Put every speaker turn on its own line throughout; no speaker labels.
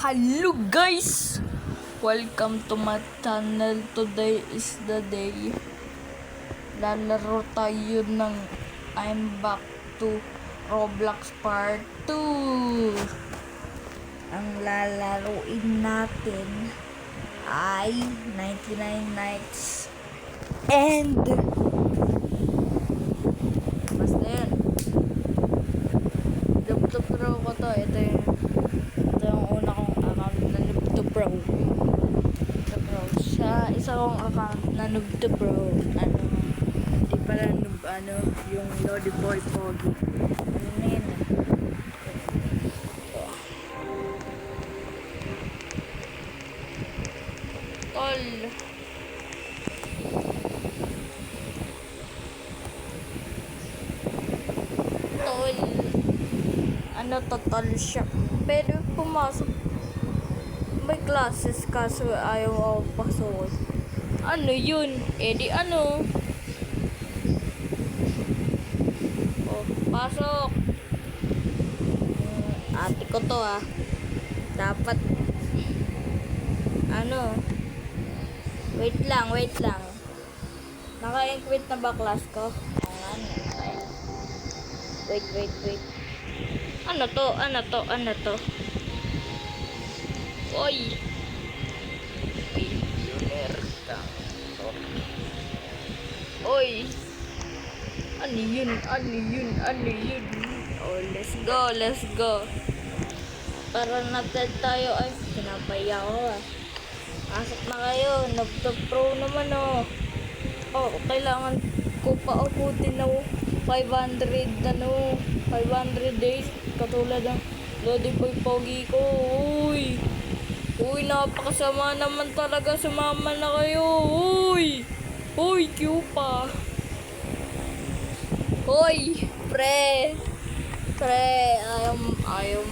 Hello guys! Welcome to my channel. Today is the day. Lalaro tayo ng I'm Back to Roblox Part 2. Ang lalaruin natin ay 99 Nights and basta yun. Laptop Pro ko to. Ito yung una kong account na Laptop Pro. Sa isa kong account na Nubto Pro, hindi pala yung Lodi Boy Pogi. Ano na yun? Tol. Ano to, tol siya. Pero pumasok. May classes kaso ayaw ako pasok. Ano yun? Eh di ano? Oh, pasok. Ate ko to Dapat ano? Wait lang. Naka-equip na ba class ko? Wait. Ano to? Oy! Millionaire ka. Oy! Ano yun? Oh, let's go. Para natin tayo. Ay, pinapaya ko Pasok na kayo. Nubto Pro naman Oh, kailangan ko pa abutin 500 days. Katulad ng Lodi Boy Pogi ko. Uy, napakasama naman talaga. Sumama na kayo. Uy, Q pa. Uy, pre, ayaw.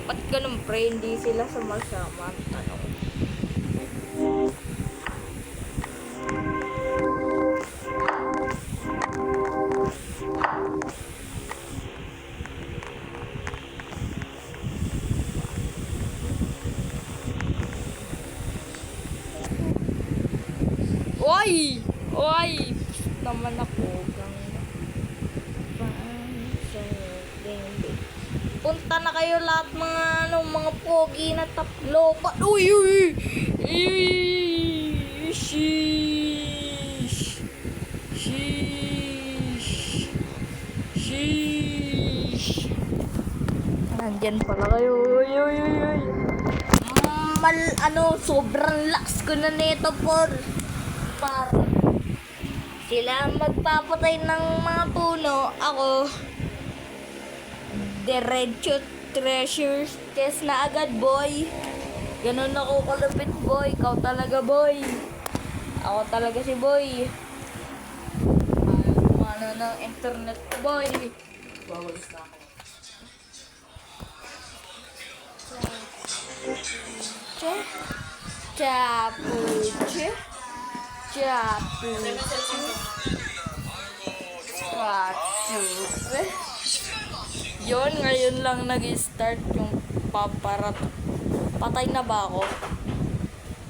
Ba't ganun, pre? Hindi sila sumasama. Tanong. Oy! Naman ako. Punta na kayo lahat mga pogi na taplo. Uy! Sheesh. Nandyan pala kayo. Uy. Sobrang lakas ko na nito para sila magpapatay ng mga puno. Ako diretso treasure chest na agad, boy. Ganun ako kalupit, boy. Ikaw talaga, boy. Ako talaga si boy. Ano ng internet, boy. Bawalis na ako. Chapuche. Yun, ngayon lang nag-start yung paparat. Patay na ba ako?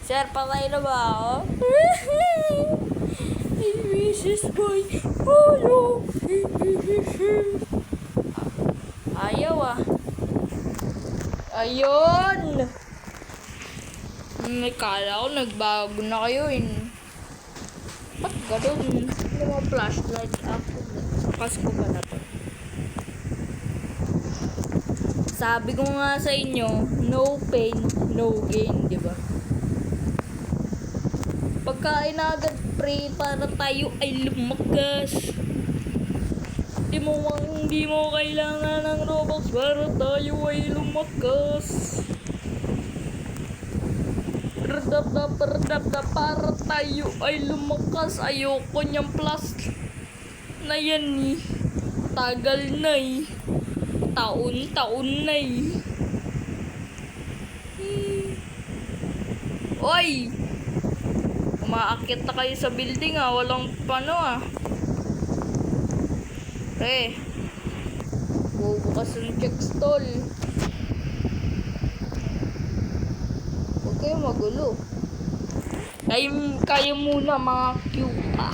Sir, patay na ba ako? Mrs. Boy. Ayaw Ayun! Kala ko nagbago na kayo Ba't gano'n? Hindi mo flashlight ako. Pasko ba na to? Sabi ko nga sa inyo, no pain, no gain, di ba? Pagkain na agad, pre, para tayo ay lumakas. Hindi mo kailangan ng Robux para tayo ay lumakas. Para tayo ay lumakas. Ayoko niyang plus na yan Tagal na Taon na Oy! Umaakit na kayo sa building Walang Bubukas ng check stall. kayo magulo. Kayo muna mga cupa.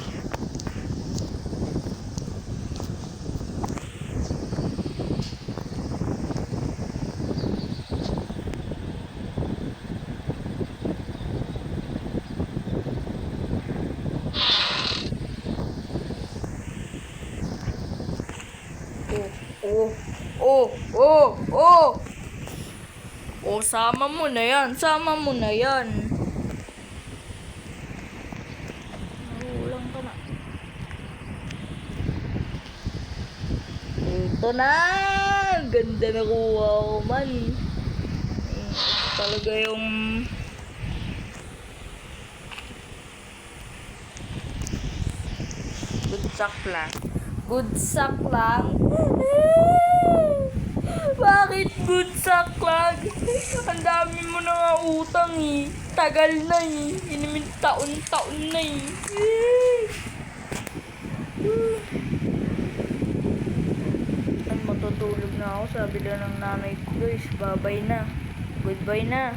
Oh, sama mo na yan. Narulang ka na. Ito na! Ganda na kuha ko man. Ito talaga yung... Good sack lang. Bakit good sack lang? Ang dami mo na nga utang eh. Tagal na eh. Inimin taon-taon na eh. Matutulog na ako. Sabi lang ng nanay ko guys, babay na. Goodbye na.